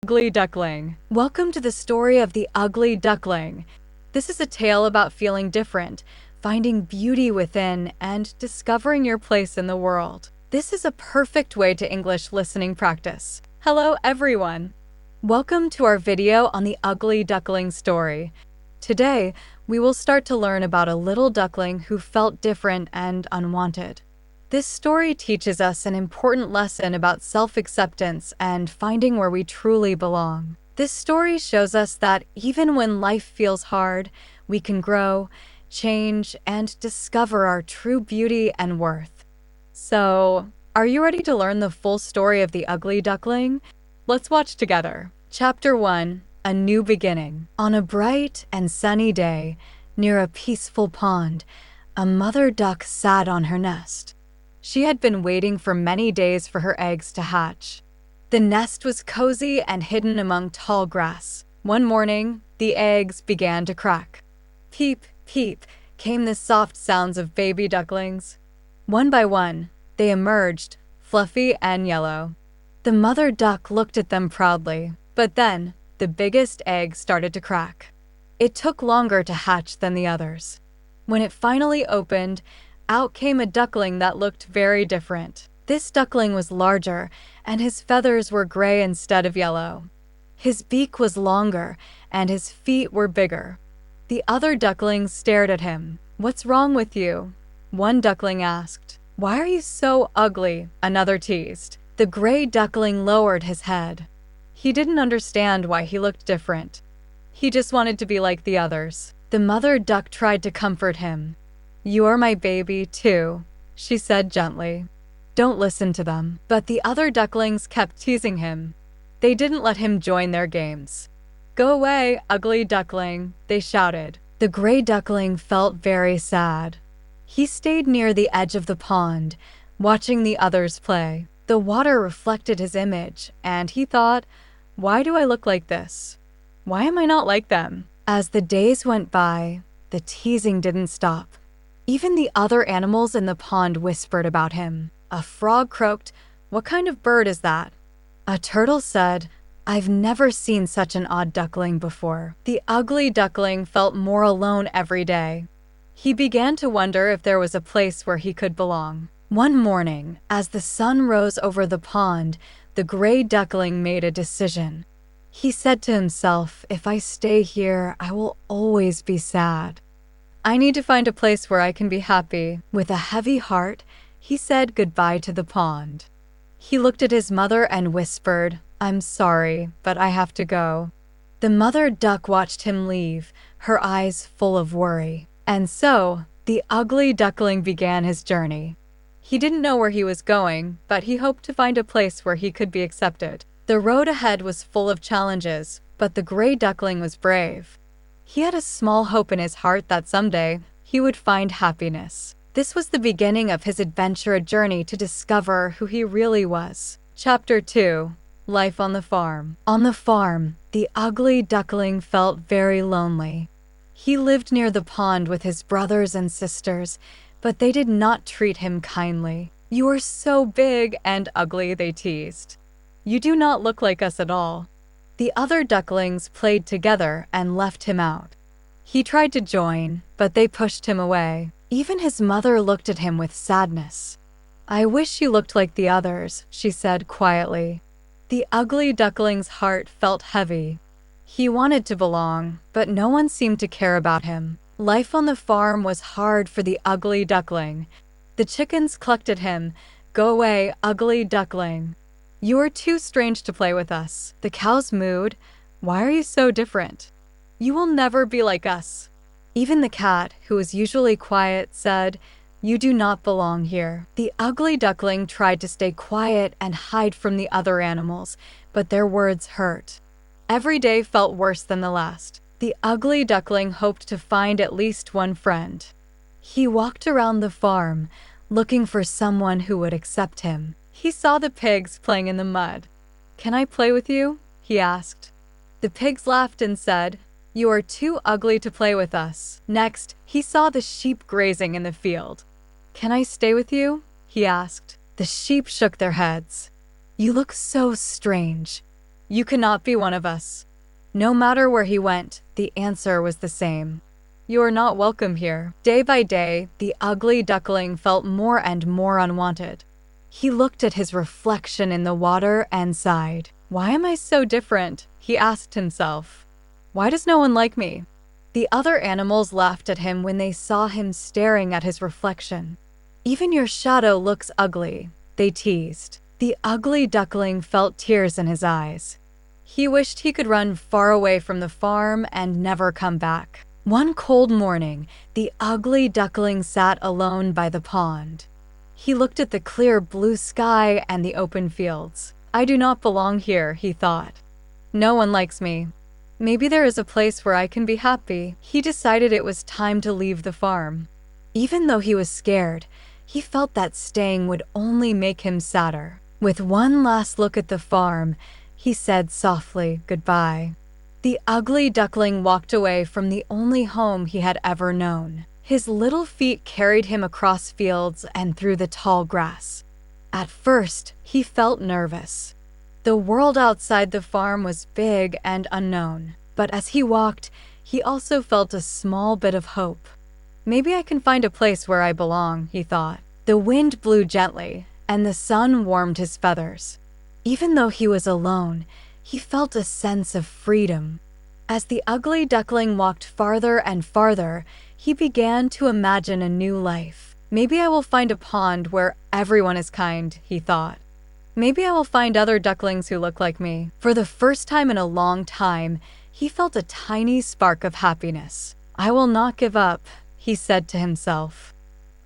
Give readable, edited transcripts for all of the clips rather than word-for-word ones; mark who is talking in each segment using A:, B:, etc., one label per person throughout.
A: Ugly Duckling. Welcome to the story of the Ugly Duckling. This is a tale about feeling different, finding beauty within, and discovering your place in the world. This is a perfect way to English listening practice. Hello, everyone. Welcome to our video on the Ugly Duckling story. Today, we will start to learn about a little duckling who felt different and unwanted. This story teaches us an important lesson about self-acceptance and finding where we truly belong. This story shows us that even when life feels hard, we can grow, change, and discover our true beauty and worth. So, are you ready to learn the full story of the Ugly Duckling? Let's watch together. Chapter 1: A New Beginning. On a bright and sunny day, near a peaceful pond, a mother duck sat on her nest. She had been waiting for many days for her eggs to hatch. The nest was cozy and hidden among tall grass. One morning, the eggs began to crack. Peep, peep, came the soft sounds of baby ducklings. One by one, they emerged, fluffy and yellow. The mother duck looked at them proudly, but then, the biggest egg started to crack. It took longer to hatch than the others. When it finally opened, out came a duckling that looked very different. This duckling was larger, and his feathers were gray instead of yellow. His beak was longer, and his feet were bigger. The other ducklings stared at him. "What's wrong with you?" one duckling asked. "Why are you so ugly?" another teased. The gray duckling lowered his head. He didn't understand why he looked different. He just wanted to be like the others. The mother duck tried to comfort him. "You are my baby, too," she said gently. "Don't listen to them." But the other ducklings kept teasing him. They didn't let him join their games. "Go away, ugly duckling," they shouted. The gray duckling felt very sad. He stayed near the edge of the pond, watching the others play. The water reflected his image, and he thought, "Why do I look like this? Why am I not like them?" As the days went by, the teasing didn't stop. Even the other animals in the pond whispered about him. A frog croaked, "What kind of bird is that?" A turtle said, "I've never seen such an odd duckling before." The ugly duckling felt more alone every day. He began to wonder if there was a place where he could belong. One morning, as the sun rose over the pond, the gray duckling made a decision. He said to himself, "If I stay here, I will always be sad. I need to find a place where I can be happy." With a heavy heart, he said goodbye to the pond. He looked at his mother and whispered, "I'm sorry, but I have to go." The mother duck watched him leave, her eyes full of worry. And so, the ugly duckling began his journey. He didn't know where he was going, but he hoped to find a place where he could be accepted. The road ahead was full of challenges, but the gray duckling was brave. He had a small hope in his heart that someday he would find happiness. This was the beginning of his adventure journey to discover who he really was. Chapter 2: Life on the Farm. On the farm, the ugly duckling felt very lonely. He lived near the pond with his brothers and sisters, but they did not treat him kindly. "You are so big and ugly," they teased. "You do not look like us at all." The other ducklings played together and left him out. He tried to join, but they pushed him away. Even his mother looked at him with sadness. "I wish you looked like the others," she said quietly. The ugly duckling's heart felt heavy. He wanted to belong, but no one seemed to care about him. Life on the farm was hard for the ugly duckling. The chickens clucked at him, "Go away, ugly duckling. You are too strange to play with us." The cows mooed, "Why are you so different? You will never be like us." Even the cat, who was usually quiet, said, "You do not belong here." The ugly duckling tried to stay quiet and hide from the other animals, but their words hurt. Every day felt worse than the last. The ugly duckling hoped to find at least one friend. He walked around the farm, looking for someone who would accept him. He saw the pigs playing in the mud. "Can I play with you?" he asked. The pigs laughed and said, "You are too ugly to play with us." Next, he saw the sheep grazing in the field. "Can I stay with you?" he asked. The sheep shook their heads. "You look so strange. You cannot be one of us." No matter where he went, the answer was the same. "You are not welcome here." Day by day, the ugly duckling felt more and more unwanted. He looked at his reflection in the water and sighed. "Why am I so different?" he asked himself. "Why does no one like me?" The other animals laughed at him when they saw him staring at his reflection. "Even your shadow looks ugly," they teased. The ugly duckling felt tears in his eyes. He wished he could run far away from the farm and never come back. One cold morning, the ugly duckling sat alone by the pond. He looked at the clear blue sky and the open fields. "I do not belong here," he thought. "No one likes me. Maybe there is a place where I can be happy." He decided it was time to leave the farm. Even though he was scared, he felt that staying would only make him sadder. With one last look at the farm, he said softly goodbye. The ugly duckling walked away from the only home he had ever known. His little feet carried him across fields and through the tall grass. At first, he felt nervous. The world outside the farm was big and unknown, but as he walked, he also felt a small bit of hope. "Maybe I can find a place where I belong," he thought. The wind blew gently, and the sun warmed his feathers. Even though he was alone, he felt a sense of freedom. As the ugly duckling walked farther and farther, he began to imagine a new life. "Maybe I will find a pond where everyone is kind," he thought. "Maybe I will find other ducklings who look like me." For the first time in a long time, he felt a tiny spark of happiness. "I will not give up," he said to himself.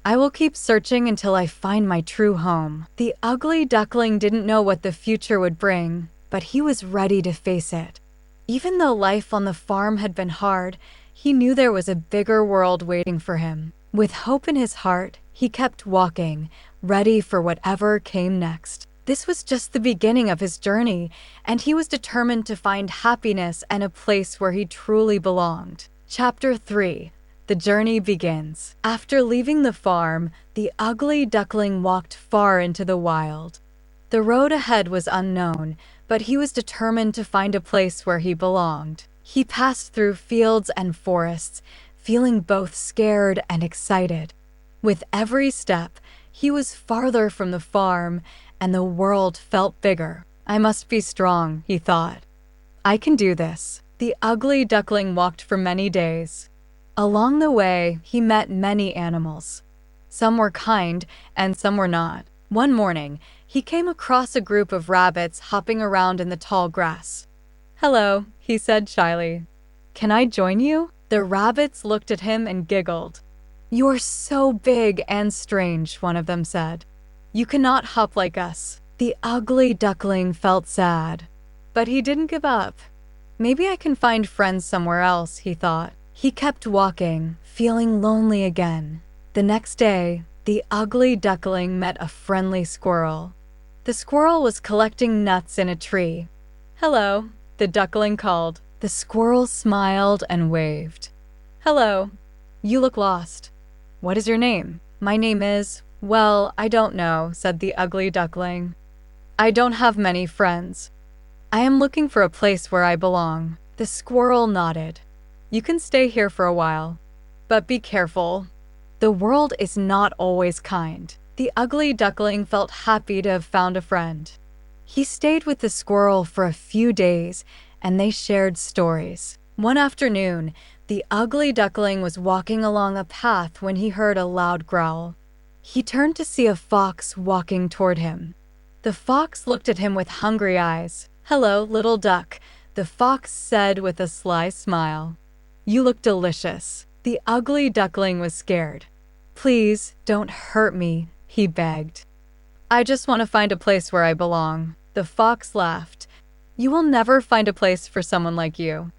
A: "I will keep searching until I find my true home." The ugly duckling didn't know what the future would bring, but he was ready to face it. Even though life on the farm had been hard, he knew there was a bigger world waiting for him. With hope in his heart, he kept walking, ready for whatever came next. This was just the beginning of his journey, and he was determined to find happiness and a place where he truly belonged. Chapter 3. The journey begins. After leaving the farm, the ugly duckling walked far into the wild. The road ahead was unknown, but he was determined to find a place where he belonged. He passed through fields and forests, feeling both scared and excited. With every step, he was farther from the farm, and the world felt bigger. "I must be strong," he thought. "I can do this." The ugly duckling walked for many days. Along the way, he met many animals. Some were kind, and some were not. One morning, he came across a group of rabbits hopping around in the tall grass. "Hello," he said shyly. "Can I join you?" The rabbits looked at him and giggled. "You are so big and strange," one of them said. "You cannot hop like us." The ugly duckling felt sad, but he didn't give up. "Maybe I can find friends somewhere else," he thought. He kept walking, feeling lonely again. The next day, the ugly duckling met a friendly squirrel. The squirrel was collecting nuts in a tree. "Hello," the duckling called. The squirrel smiled and waved. "Hello. You look lost. What is your name?" "My name is, well, I don't know," said the ugly duckling. "I don't have many friends. I am looking for a place where I belong." The squirrel nodded. "You can stay here for a while, but be careful. The world is not always kind." The ugly duckling felt happy to have found a friend. He stayed with the squirrel for a few days, and they shared stories. One afternoon, the ugly duckling was walking along a path when he heard a loud growl. He turned to see a fox walking toward him. The fox looked at him with hungry eyes. "Hello, little duck," the fox said with a sly smile. "You look delicious." The ugly duckling was scared. "Please, don't hurt me," he begged. "I just want to find a place where I belong." The fox laughed. "You will never find a place for someone like you.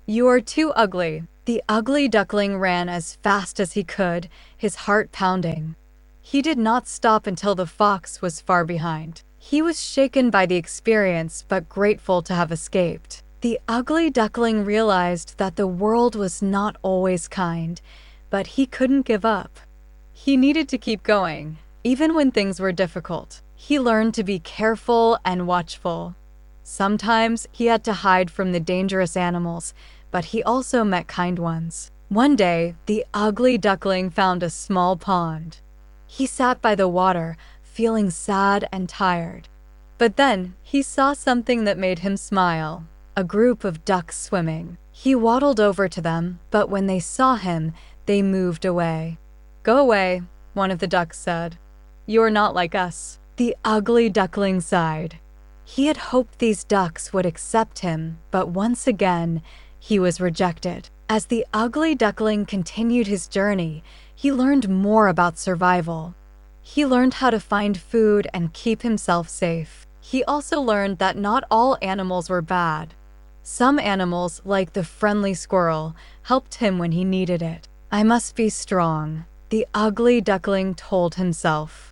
A: You are too ugly." The ugly duckling ran as fast as he could, his heart pounding. He did not stop until the fox was far behind. He was shaken by the experience, but grateful to have escaped. The ugly duckling realized that the world was not always kind, but he couldn't give up. He needed to keep going, even when things were difficult. He learned to be careful and watchful. Sometimes he had to hide from the dangerous animals, but he also met kind ones. One day, the ugly duckling found a small pond. He sat by the water, feeling sad and tired. But then he saw something that made him smile. A group of ducks swimming. He waddled over to them, but when they saw him, they moved away. "Go away," one of the ducks said. "You are not like us." The ugly duckling sighed. He had hoped these ducks would accept him, but once again, he was rejected. As the ugly duckling continued his journey, he learned more about survival. He learned how to find food and keep himself safe. He also learned that not all animals were bad. Some animals, like the friendly squirrel, helped him when he needed it. "I must be strong," the ugly duckling told himself.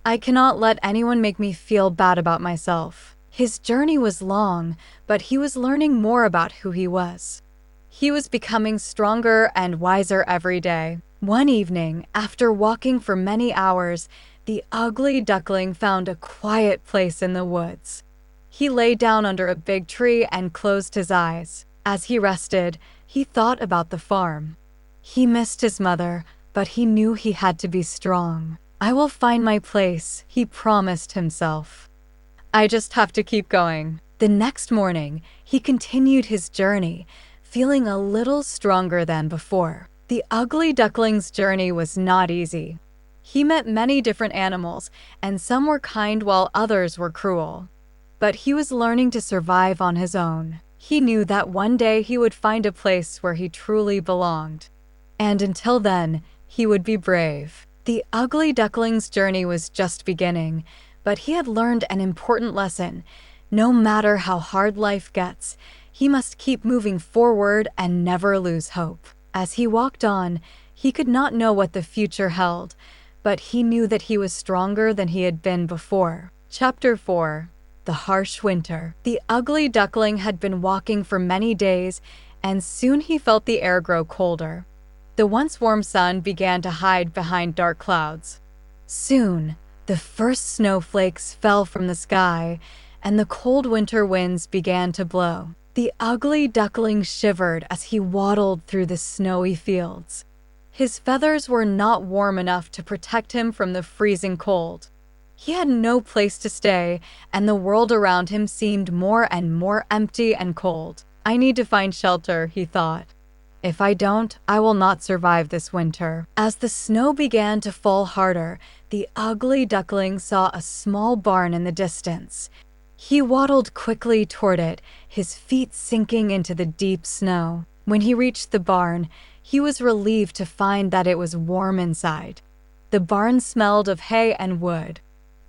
A: "I cannot let anyone make me feel bad about myself." His journey was long, but he was learning more about who he was. He was becoming stronger and wiser every day. One evening, after walking for many hours, the ugly duckling found a quiet place in the woods. He lay down under a big tree and closed his eyes. As he rested, he thought about the farm. He missed his mother, but he knew he had to be strong. "I will find my place," he promised himself. "I just have to keep going." The next morning, he continued his journey, feeling a little stronger than before. The ugly duckling's journey was not easy. He met many different animals, and some were kind while others were cruel. But he was learning to survive on his own. He knew that one day he would find a place where he truly belonged. And until then, he would be brave. The ugly duckling's journey was just beginning, but he had learned an important lesson. No matter how hard life gets, he must keep moving forward and never lose hope. As he walked on, he could not know what the future held, but he knew that he was stronger than he had been before. Chapter 4. The Harsh Winter. The ugly duckling had been walking for many days, and soon he felt the air grow colder. The once warm sun began to hide behind dark clouds. Soon, the first snowflakes fell from the sky, and the cold winter winds began to blow. The ugly duckling shivered as he waddled through the snowy fields. His feathers were not warm enough to protect him from the freezing cold. He had no place to stay, and the world around him seemed more and more empty and cold. "I need to find shelter," he thought. "If I don't, I will not survive this winter." As the snow began to fall harder, the ugly duckling saw a small barn in the distance. He waddled quickly toward it, his feet sinking into the deep snow. When he reached the barn, he was relieved to find that it was warm inside. The barn smelled of hay and wood.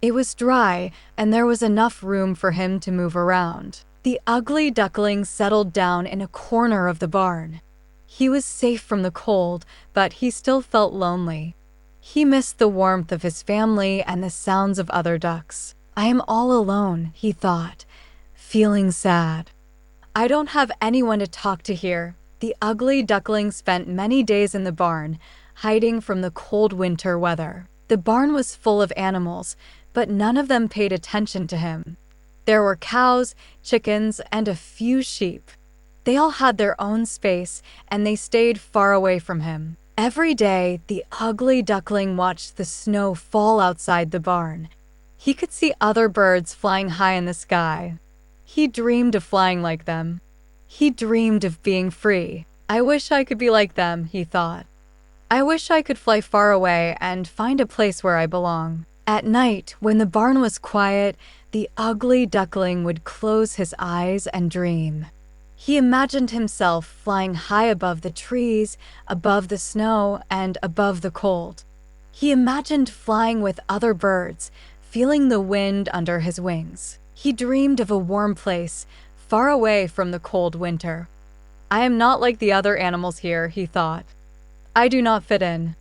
A: It was dry, and there was enough room for him to move around. The ugly duckling settled down in a corner of the barn. He was safe from the cold, but he still felt lonely. He missed the warmth of his family and the sounds of other ducks. "I am all alone," he thought, feeling sad. "I don't have anyone to talk to here." The ugly duckling spent many days in the barn, hiding from the cold winter weather. The barn was full of animals, but none of them paid attention to him. There were cows, chickens, and a few sheep. They all had their own space, and they stayed far away from him. Every day, the ugly duckling watched the snow fall outside the barn. He could see other birds flying high in the sky. He dreamed of flying like them. He dreamed of being free. "I wish I could be like them," he thought. "I wish I could fly far away and find a place where I belong." At night, when the barn was quiet, the ugly duckling would close his eyes and dream. He imagined himself flying high above the trees, above the snow, and above the cold. He imagined flying with other birds, feeling the wind under his wings. He dreamed of a warm place, far away from the cold winter. "I am not like the other animals here," he thought. "I do not fit in.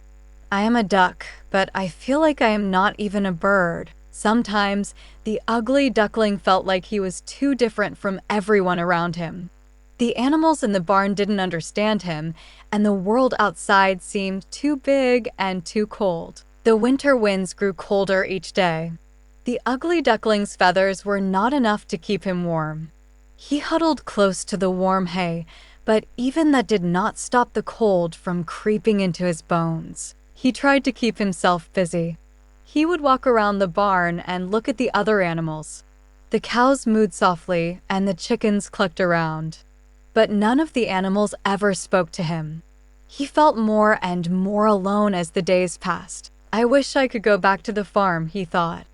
A: I am a duck, but I feel like I am not even a bird." Sometimes, the ugly duckling felt like he was too different from everyone around him. The animals in the barn didn't understand him, and the world outside seemed too big and too cold. The winter winds grew colder each day. The ugly duckling's feathers were not enough to keep him warm. He huddled close to the warm hay, but even that did not stop the cold from creeping into his bones. He tried to keep himself busy. He would walk around the barn and look at the other animals. The cows mooed softly and the chickens clucked around. But none of the animals ever spoke to him. He felt more and more alone as the days passed. I wish I could go back to the farm, he thought.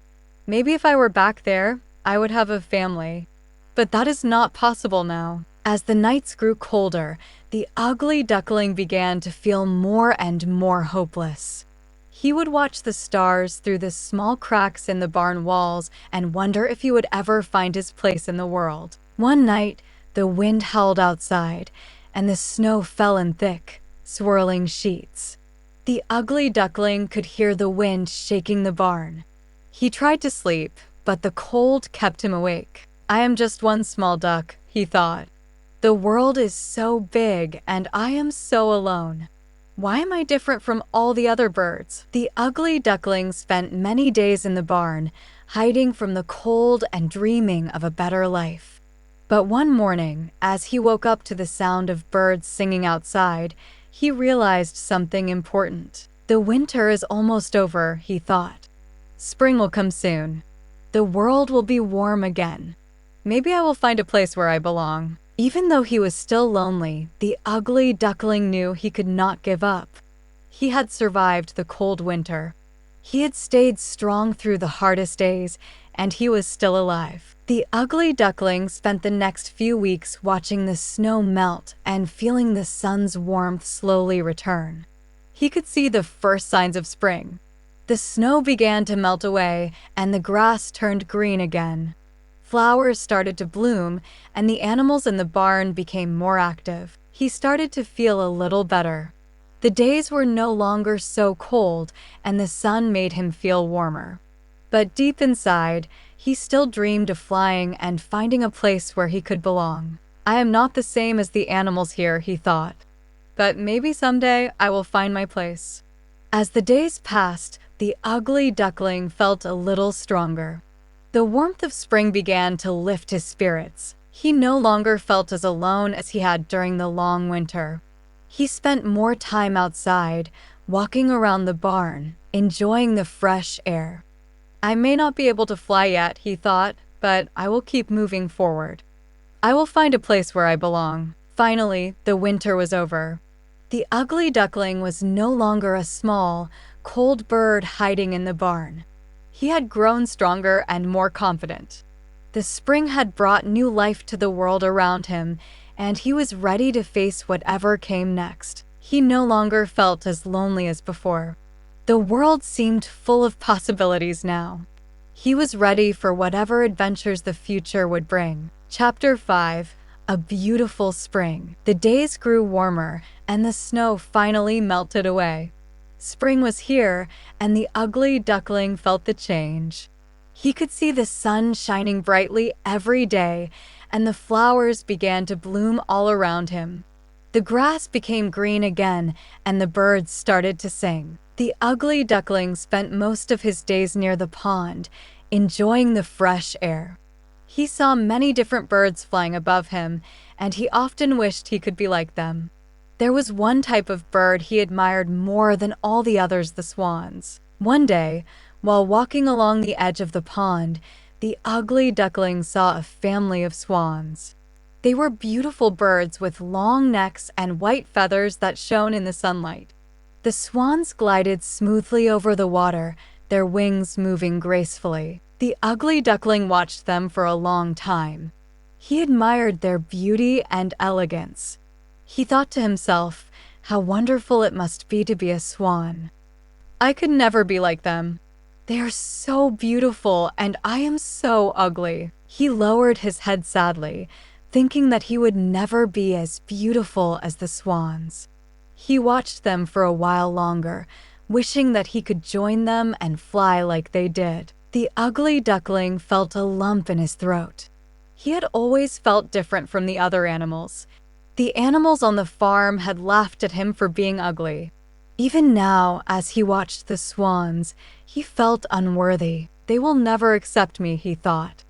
A: Maybe if I were back there, I would have a family. But that is not possible now. As the nights grew colder, the ugly duckling began to feel more and more hopeless. He would watch the stars through the small cracks in the barn walls and wonder if he would ever find his place in the world. One night, the wind howled outside, and the snow fell in thick, swirling sheets. The ugly duckling could hear the wind shaking the barn. He tried to sleep, but the cold kept him awake. I am just one small duck, he thought. The world is so big, and I am so alone. Why am I different from all the other birds? The ugly duckling spent many days in the barn, hiding from the cold and dreaming of a better life. But one morning, as he woke up to the sound of birds singing outside, he realized something important. The winter is almost over, he thought. Spring will come soon. The world will be warm again. Maybe I will find a place where I belong. Even though he was still lonely, the ugly duckling knew he could not give up. He had survived the cold winter. He had stayed strong through the hardest days, and he was still alive. The ugly duckling spent the next few weeks watching the snow melt and feeling the sun's warmth slowly return. He could see the first signs of spring. The snow began to melt away, and the grass turned green again. Flowers started to bloom, and the animals in the barn became more active. He started to feel a little better. The days were no longer so cold, and the sun made him feel warmer. But deep inside, he still dreamed of flying and finding a place where he could belong. I am not the same as the animals here, he thought. But maybe someday I will find my place. As the days passed, the ugly duckling felt a little stronger. The warmth of spring began to lift his spirits. He no longer felt as alone as he had during the long winter. He spent more time outside, walking around the barn, enjoying the fresh air. I may not be able to fly yet, he thought, but I will keep moving forward. I will find a place where I belong. Finally, the winter was over. The ugly duckling was no longer a small, cold bird hiding in the barn. He had grown stronger and more confident. The spring had brought new life to the world around him, and he was ready to face whatever came next. He no longer felt as lonely as before. The world seemed full of possibilities now. He was ready for whatever adventures the future would bring. Chapter 5: A Beautiful Spring. The days grew warmer, and the snow finally melted away. Spring was here, and the ugly duckling felt the change. He could see the sun shining brightly every day, and the flowers began to bloom all around him. The grass became green again, and the birds started to sing. The ugly duckling spent most of his days near the pond, enjoying the fresh air. He saw many different birds flying above him, and he often wished he could be like them. There was one type of bird he admired more than all the others, the swans. One day, while walking along the edge of the pond, the ugly duckling saw a family of swans. They were beautiful birds with long necks and white feathers that shone in the sunlight. The swans glided smoothly over the water, their wings moving gracefully. The ugly duckling watched them for a long time. He admired their beauty and elegance. He thought to himself, how wonderful it must be to be a swan. I could never be like them. They are so beautiful, and I am so ugly. He lowered his head sadly, thinking that he would never be as beautiful as the swans. He watched them for a while longer, wishing that he could join them and fly like they did. The ugly duckling felt a lump in his throat. He had always felt different from the other animals. The animals on the farm had laughed at him for being ugly. Even now, as he watched the swans, he felt unworthy. They will never accept me, he thought.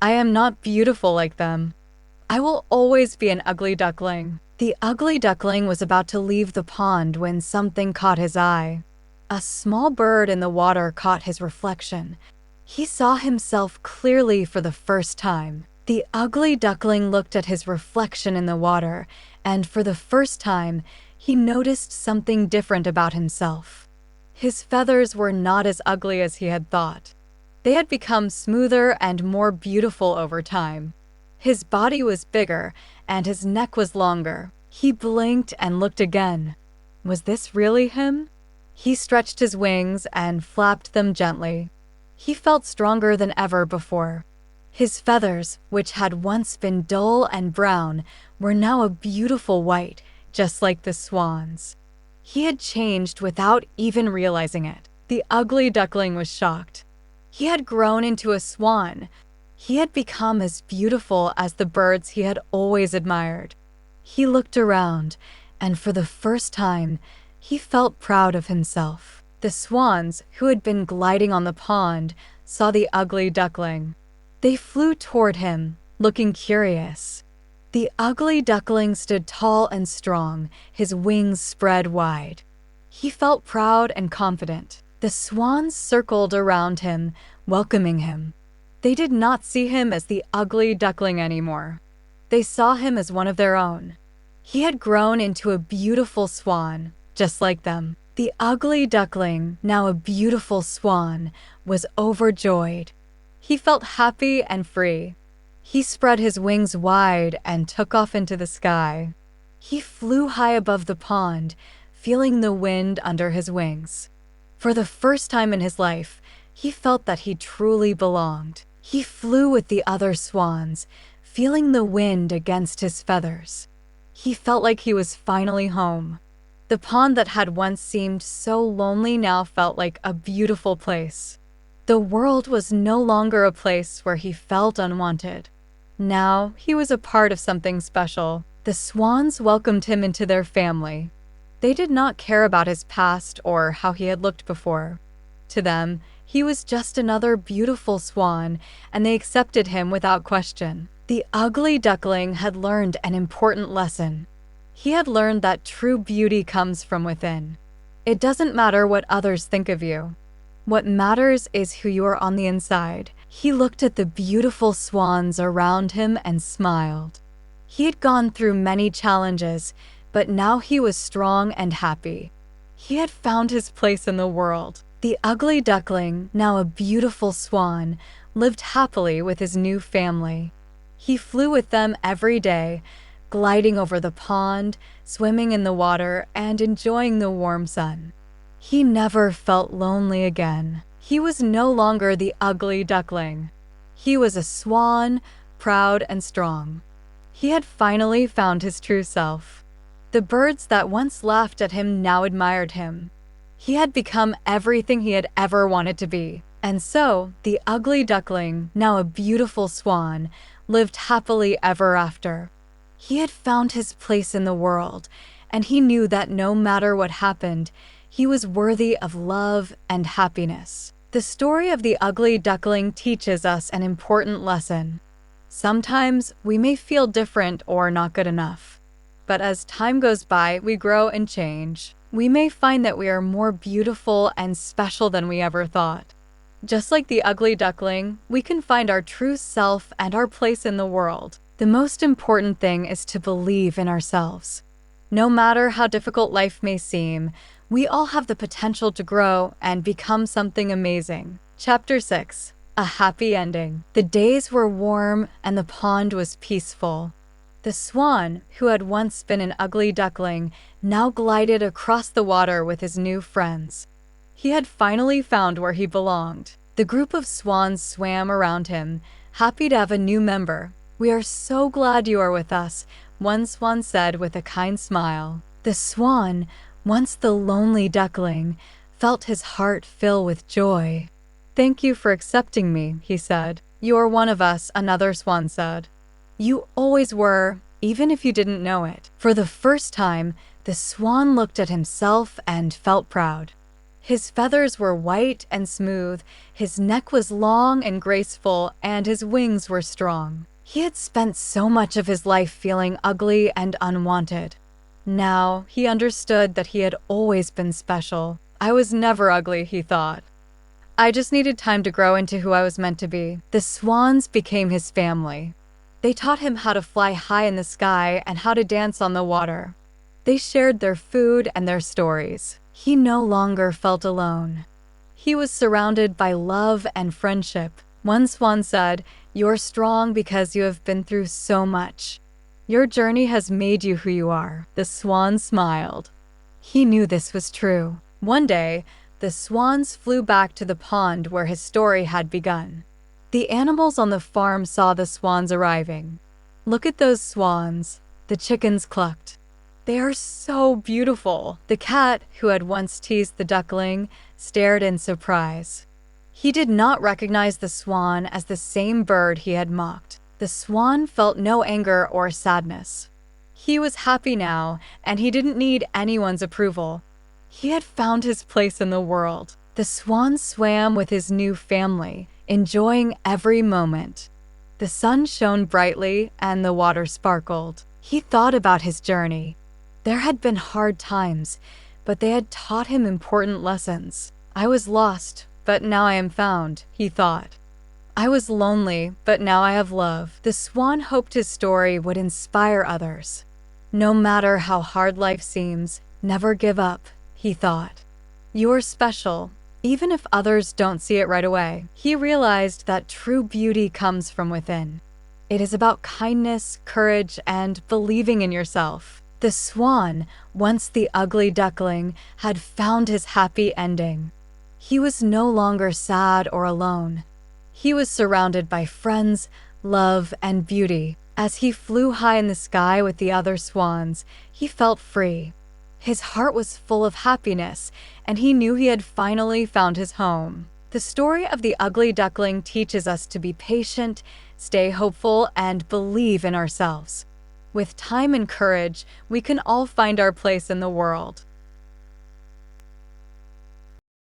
A: I am not beautiful like them. I will always be an ugly duckling. The ugly duckling was about to leave the pond when something caught his eye. A small bird in the water caught his reflection. He saw himself clearly for the first time. The ugly duckling looked at his reflection in the water, and for the first time, he noticed something different about himself. His feathers were not as ugly as he had thought. They had become smoother and more beautiful over time. His body was bigger, and his neck was longer. He blinked and looked again. Was this really him? He stretched his wings and flapped them gently. He felt stronger than ever before. His feathers, which had once been dull and brown, were now a beautiful white, just like the swan's. He had changed without even realizing it. The ugly duckling was shocked. He had grown into a swan. He had become as beautiful as the birds he had always admired. He looked around, and for the first time, he felt proud of himself. The swans, who had been gliding on the pond, saw the ugly duckling. They flew toward him, looking curious. The ugly duckling stood tall and strong, his wings spread wide. He felt proud and confident. The swans circled around him, welcoming him. They did not see him as the ugly duckling anymore. They saw him as one of their own. He had grown into a beautiful swan, just like them. The ugly duckling, now a beautiful swan, was overjoyed. He felt happy and free. He spread his wings wide and took off into the sky. He flew high above the pond, feeling the wind under his wings. For the first time in his life, he felt that he truly belonged. He flew with the other swans, feeling the wind against his feathers. He felt like he was finally home. The pond that had once seemed so lonely now felt like a beautiful place. The world was no longer a place where he felt unwanted. Now he was a part of something special. The swans welcomed him into their family. They did not care about his past or how he had looked before. To them, he was just another beautiful swan, and they accepted him without question. The ugly duckling had learned an important lesson. He had learned that true beauty comes from within. It doesn't matter what others think of you. What matters is who you are on the inside. He looked at the beautiful swans around him and smiled. He had gone through many challenges, but now he was strong and happy. He had found his place in the world. The ugly duckling, now a beautiful swan, lived happily with his new family. He flew with them every day, gliding over the pond, swimming in the water, and enjoying the warm sun. He never felt lonely again. He was no longer the ugly duckling. He was a swan, proud and strong. He had finally found his true self. The birds that once laughed at him now admired him. He had become everything he had ever wanted to be. And so, the ugly duckling, now a beautiful swan, lived happily ever after. He had found his place in the world, and he knew that no matter what happened, he was worthy of love and happiness. The story of the ugly duckling teaches us an important lesson. Sometimes we may feel different or not good enough. But as time goes by, we grow and change. We may find that we are more beautiful and special than we ever thought. Just like the ugly duckling, we can find our true self and our place in the world. The most important thing is to believe in ourselves. No matter how difficult life may seem, we all have the potential to grow and become something amazing. Chapter 6. A happy ending. The days were warm and the pond was peaceful. The swan, who had once been an ugly duckling, now glided across the water with his new friends. He had finally found where he belonged. The group of swans swam around him, happy to have a new member. "We are so glad you are with us," one swan said with a kind smile. The swan, once the lonely duckling, felt his heart fill with joy. "Thank you for accepting me," he said. "You are one of us," another swan said. "You always were, even if you didn't know it." For the first time, the swan looked at himself and felt proud. His feathers were white and smooth, his neck was long and graceful, and his wings were strong. He had spent so much of his life feeling ugly and unwanted. Now he understood that he had always been special. I was never ugly, he thought. I just needed time to grow into who I was meant to be. The swans became his family. They taught him how to fly high in the sky and how to dance on the water. They shared their food and their stories. He no longer felt alone. He was surrounded by love and friendship. One swan said, "You're strong because you have been through so much. Your journey has made you who you are." The swan smiled. He knew this was true. One day, the swans flew back to the pond where his story had begun. The animals on the farm saw the swans arriving. "Look at those swans," the chickens clucked. "They are so beautiful." The cat, who had once teased the duckling, stared in surprise. He did not recognize the swan as the same bird he had mocked. The swan felt no anger or sadness. He was happy now, and he didn't need anyone's approval. He had found his place in the world. The swan swam with his new family, enjoying every moment. The sun shone brightly and the water sparkled. He thought about his journey. There had been hard times, but they had taught him important lessons. "I was lost, but now I am found," he thought. "I was lonely, but now I have love." The swan hoped his story would inspire others. "No matter how hard life seems, never give up," he thought. "You are special, even if others don't see it right away." He realized that true beauty comes from within. It is about kindness, courage, and believing in yourself. The swan, once the ugly duckling, had found his happy ending. He was no longer sad or alone. He was surrounded by friends, love, and beauty. As he flew high in the sky with the other swans, he felt free. His heart was full of happiness, and he knew he had finally found his home. The story of the ugly duckling teaches us to be patient, stay hopeful, and believe in ourselves. With time and courage, we can all find our place in the world.